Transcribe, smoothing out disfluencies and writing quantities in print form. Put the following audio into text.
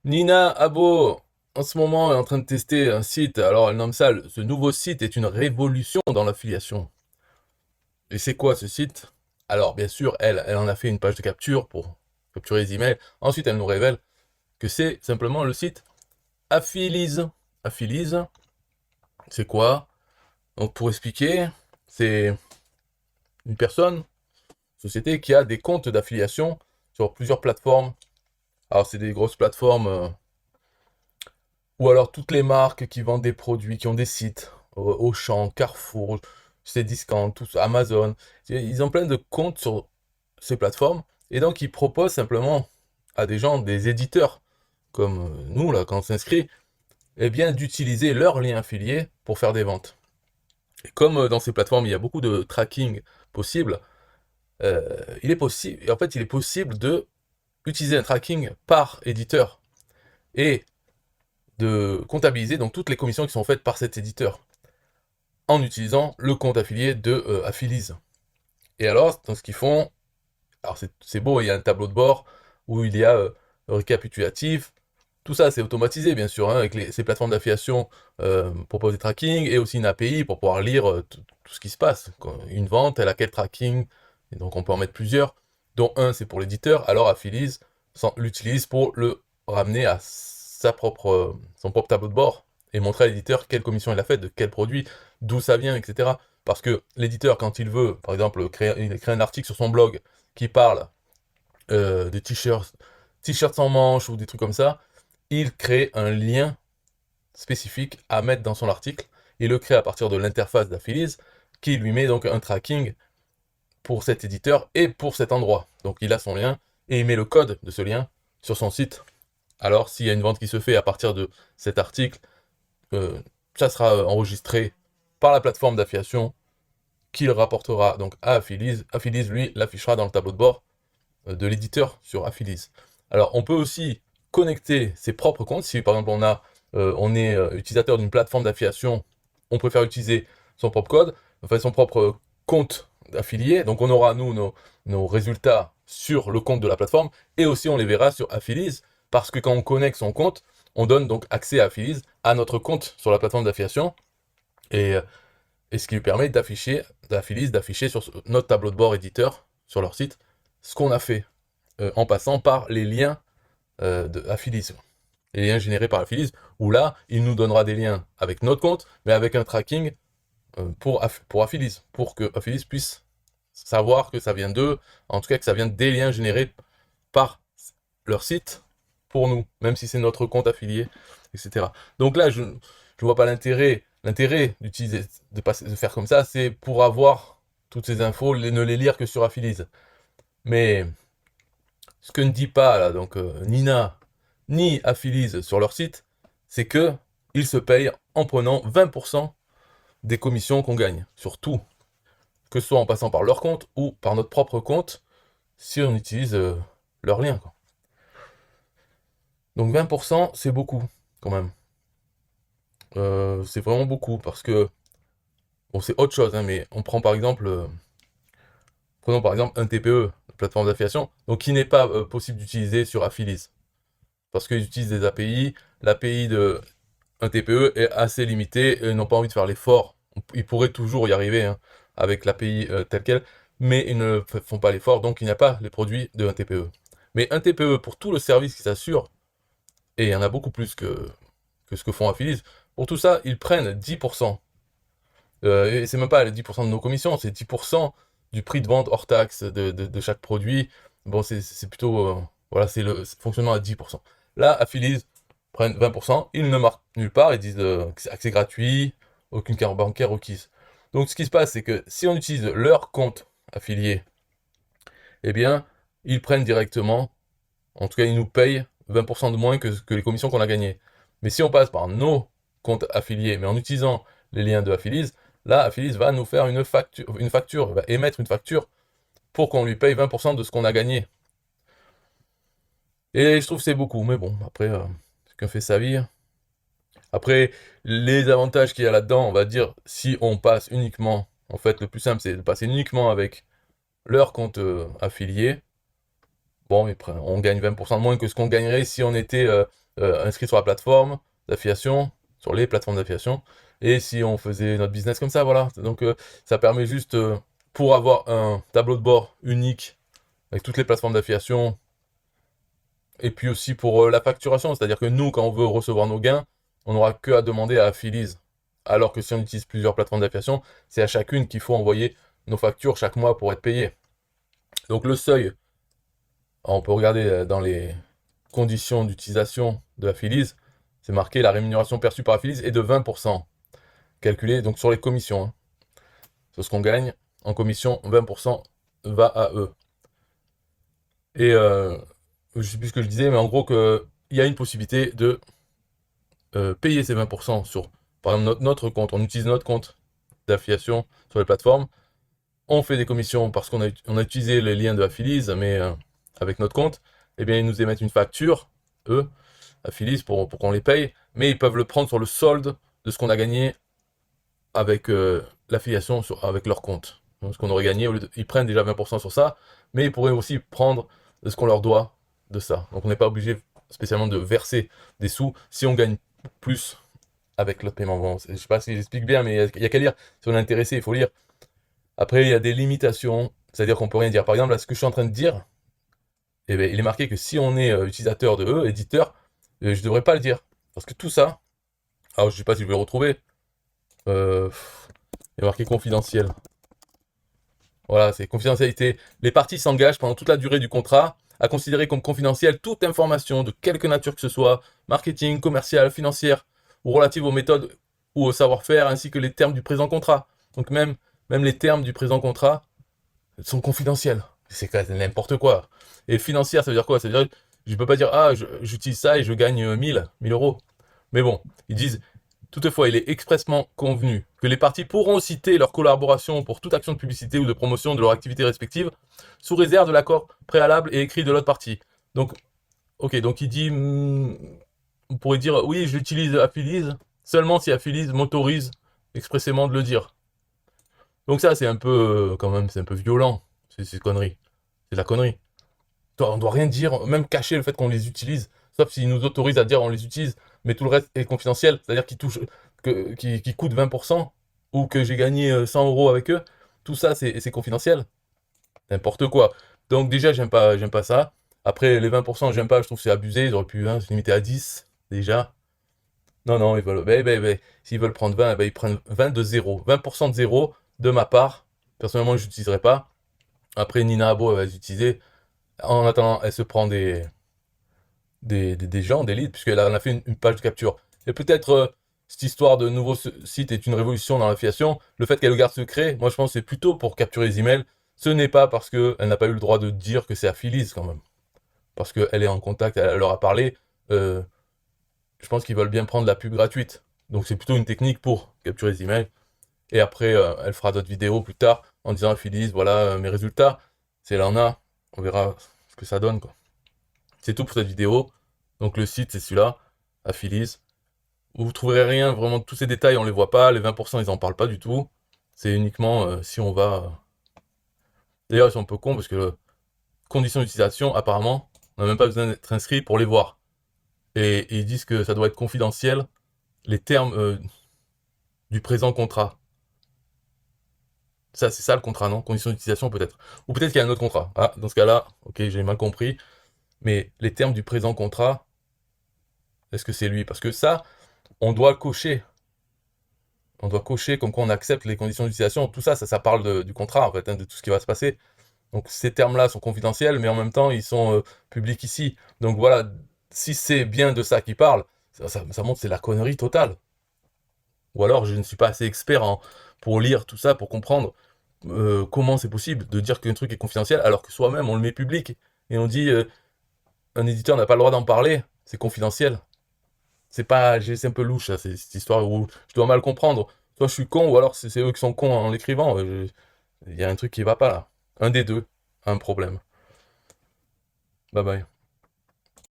Nina Abo, en ce moment, est en train de tester un site. Alors, elle nomme ça, ce nouveau site est une révolution dans l'affiliation. Et c'est quoi ce site? Alors, bien sûr, elle en a fait une page de capture pour capturer les emails. Ensuite, elle nous révèle que c'est simplement le site Affilize. Affilize, c'est quoi? Donc, pour expliquer, c'est une personne, société qui a des comptes d'affiliation sur plusieurs plateformes. Alors, c'est des grosses plateformes ou alors toutes les marques qui vendent des produits, qui ont des sites, Auchan, Carrefour, Cdiscount, tous, Amazon, ils ont plein de comptes sur ces plateformes, et donc ils proposent simplement à des gens, des éditeurs, comme nous là, quand on s'inscrit, eh bien d'utiliser leur lien affilié pour faire des ventes. Et comme dans ces plateformes il y a beaucoup de tracking possible, il est possible, en fait il est possible de utiliser un tracking par éditeur et de comptabiliser donc toutes les commissions qui sont faites par cet éditeur en utilisant le compte affilié de Affilize. Et alors, dans ce qu'ils font, alors c'est beau, il y a un tableau de bord où il y a le récapitulatif. Tout ça, c'est automatisé, bien sûr, hein, avec ces plateformes d'affiliation proposent des tracking et aussi une API pour pouvoir lire tout ce qui se passe. Quand une vente, elle a quel tracking? Et donc, on peut en mettre plusieurs, dont un, c'est pour l'éditeur. Alors, Affilize l'utilise pour le ramener à son propre tableau de bord et montrer à l'éditeur quelle commission il a faite, de quel produit, d'où ça vient, etc. Parce que l'éditeur, quand il veut, par exemple, il crée un article sur son blog qui parle des t-shirts sans manches ou des trucs comme ça, il crée un lien spécifique à mettre dans son article. Il le crée à partir de l'interface d'Affilize qui lui met donc un tracking pour cet éditeur et pour cet endroit. Donc il a son lien et il met le code de ce lien sur son site. Alors s'il y a une vente qui se fait à partir de cet article, euh, ça sera enregistré par la plateforme d'affiliation qu'il rapportera donc à Affilize. Affilize, lui, l'affichera dans le tableau de bord de l'éditeur sur Affilize. Alors, on peut aussi connecter ses propres comptes. Si par exemple on est utilisateur d'une plateforme d'affiliation, on préfère utiliser son propre code, enfin son propre compte affilié. Donc on aura nous nos résultats sur le compte de la plateforme et aussi on les verra sur Affilize parce que quand on connecte son compte, on donne donc accès à Affilize à notre compte sur la plateforme d'affiliation et, et ce qui lui permet d'afficher sur notre tableau de bord éditeur sur leur site ce qu'on a fait en passant par les liens de Affilize. Les liens générés par Affilize, où là, il nous donnera des liens avec notre compte, mais avec un tracking pour Affilize, pour que Affilize puisse savoir que ça vient d'eux, en tout cas que ça vient des liens générés par leur site pour nous, même si c'est notre compte affilié, etc. Donc là, je ne vois pas l'intérêt. L'intérêt d'utiliser, de faire comme ça, c'est pour avoir toutes ces infos, ne les lire que sur Affilize. Mais ce que ne dit pas là, donc Nina ni Affilize sur leur site, c'est que ils se payent en prenant 20% des commissions qu'on gagne sur tout, que ce soit en passant par leur compte ou par notre propre compte si on utilise leur lien, quoi. Donc 20%, c'est beaucoup quand même. C'est vraiment beaucoup parce que bon, c'est autre chose, hein, mais on prend par exemple, prenons par exemple un TPE, plateforme d'affiliation, donc qui n'est pas possible d'utiliser sur Affilize parce qu'ils utilisent des API. L'API de un TPE est assez limité et ils n'ont pas envie de faire l'effort. Ils pourraient toujours y arriver hein, avec l'API telle quelle, mais ils ne font pas l'effort, donc il n'y a pas les produits de un TPE. Mais un TPE, pour tout le service qui s'assure, et il y en a beaucoup plus que ce que font Affilize, pour tout ça, ils prennent 10%. Et c'est même pas les 10% de nos commissions, c'est 10% du prix de vente hors taxe de chaque produit. Bon, c'est plutôt... voilà, c'est le fonctionnement à 10%. Là, Affilize prennent 20%, ils ne marquent nulle part, ils disent que c'est accès gratuit, aucune carte bancaire requise. Donc ce qui se passe, c'est que si on utilise leur compte affilié, eh bien, ils prennent directement, en tout cas, ils nous payent 20% de moins que les commissions qu'on a gagnées. Mais si on passe par nos comptes affiliés, mais en utilisant les liens de Affilize, là, Affilize va nous faire une facture, va émettre une facture pour qu'on lui paye 20% de ce qu'on a gagné. Et je trouve que c'est beaucoup, mais bon, après, chacun fait sa vie. Après, les avantages qu'il y a là-dedans, on va dire, si on passe uniquement, en fait, le plus simple, c'est de passer uniquement avec leur compte affilié. Bon, on gagne 20% de moins que ce qu'on gagnerait si on était inscrits sur la plateforme d'affiliation, sur les plateformes d'affiliation, et si on faisait notre business comme ça, voilà. Donc ça permet juste, pour avoir un tableau de bord unique avec toutes les plateformes d'affiliation, et puis aussi pour la facturation, c'est-à-dire que nous, quand on veut recevoir nos gains, on n'aura que à demander à Affilize. Alors que si on utilise plusieurs plateformes d'affiliation, c'est à chacune qu'il faut envoyer nos factures chaque mois pour être payé. Donc le seuil, on peut regarder dans les conditions d'utilisation de Affilize, c'est marqué la rémunération perçue par Affilize est de 20%, calculée donc sur les commissions. Hein. Sur ce qu'on gagne en commission, 20% va à eux. Et je sais plus ce que je disais, mais en gros il y a une possibilité de payer ces 20% sur, par exemple, notre compte. On utilise notre compte d'affiliation sur les plateformes. On fait des commissions parce qu'on a utilisé les liens de Affilize, mais avec notre compte, eh bien, ils nous émettent une facture, eux, Affilize, pour qu'on les paye, mais ils peuvent le prendre sur le solde de ce qu'on a gagné avec l'affiliation avec leur compte. Donc, ce qu'on aurait gagné, ils prennent déjà 20% sur ça, mais ils pourraient aussi prendre de ce qu'on leur doit de ça. Donc on n'est pas obligé spécialement de verser des sous si on gagne plus avec l'autre paiement. Bon, je sais pas si j'explique bien, mais il y a qu'à lire. Si on est intéressé, il faut lire. Après, il y a des limitations, c'est-à-dire qu'on peut rien dire. Par exemple, là, ce que je suis en train de dire, eh bien, il est marqué que si on est utilisateur de eux, éditeur, je devrais pas le dire. Parce que tout ça, alors je sais pas si je vais le retrouver, il est marqué confidentiel. Voilà, c'est confidentialité. Les parties s'engagent pendant toute la durée du contrat à considérer comme confidentielle toute information de quelque nature que ce soit, marketing, commercial, financière, ou relative aux méthodes ou au savoir-faire, ainsi que les termes du présent contrat. Donc même les termes du présent contrat sont confidentiels. C'est n'importe quoi. Et financière, ça veut dire quoi? Ça veut dire, je peux pas dire, ah, j'utilise ça et je gagne 1000 euros. Mais bon, ils disent, toutefois, il est expressément convenu que les parties pourront citer leur collaboration pour toute action de publicité ou de promotion de leur activité respective, sous réserve de l'accord préalable et écrit de l'autre partie. Donc, ok, donc il dit, on pourrait dire, oui, je l'utilise Affilize, seulement si Affilize m'autorise expressément de le dire. Donc ça, c'est un peu, quand même, c'est un peu violent, c'est connerie. C'est de la connerie. On doit rien dire, même cacher le fait qu'on les utilise, sauf s'ils nous autorisent à dire on les utilise, mais tout le reste est confidentiel, c'est-à-dire qu'ils touchent, qui coûtent 20%, ou que j'ai gagné 100 euros avec eux, tout ça c'est confidentiel. N'importe quoi. Donc déjà j'aime pas ça. Après les 20% j'aime pas, je trouve que c'est abusé, ils auraient pu se limiter à 10 déjà. Non, non, ils veulent, s'ils veulent prendre 20, ils prennent 20 de 0. 20% de 0 de ma part. Personnellement je n'utiliserai pas. Après Nina Abo elle va les utiliser. En attendant, elle se prend des gens, des leads, puisqu'elle en a fait une page de capture. Et peut-être cette histoire de nouveau site est une révolution dans l'affiliation. Le fait qu'elle le garde secret, moi je pense que c'est plutôt pour capturer les emails. Ce n'est pas parce qu'elle n'a pas eu le droit de dire que c'est Affilize quand même. Parce qu'elle est en contact, elle leur a parlé. Je pense qu'ils veulent bien prendre la pub gratuite. Donc c'est plutôt une technique pour capturer les emails. Et après, elle fera d'autres vidéos plus tard en disant Affilize, voilà mes résultats. Si elle en a, on verra ce que ça donne, quoi. C'est tout pour cette vidéo. Donc le site, c'est celui-là, Affilize. Vous trouverez rien, vraiment tous ces détails, on les voit pas. Les 20%, ils en parlent pas du tout. C'est uniquement si on va... D'ailleurs, ils sont un peu cons parce que conditions d'utilisation, apparemment, on n'a même pas besoin d'être inscrit pour les voir. Et ils disent que ça doit être confidentiel, les termes du présent contrat. Ça, c'est ça le contrat, non? Conditions d'utilisation, peut-être. Ou peut-être qu'il y a un autre contrat. Ah, dans ce cas-là, ok, j'ai mal compris. Mais les termes du présent contrat, est-ce que c'est lui? Parce que ça, on doit le cocher. On doit cocher comme quoi on accepte les conditions d'utilisation. Tout ça, ça parle du contrat, en fait, hein, de tout ce qui va se passer. Donc ces termes-là sont confidentiels, mais en même temps, ils sont publics ici. Donc voilà, si c'est bien de ça qu'il parle, ça montre que c'est la connerie totale. Ou alors, je ne suis pas assez expert pour lire tout ça, pour comprendre comment c'est possible de dire qu'un truc est confidentiel, alors que soi-même, on le met public. Et on dit, un éditeur n'a pas le droit d'en parler, c'est confidentiel. C'est un peu louche, ça, cette histoire où je dois mal comprendre. Soit je suis con, ou alors c'est eux qui sont cons en l'écrivant. Il y a un truc qui va pas là. Un des deux a un problème. Bye bye.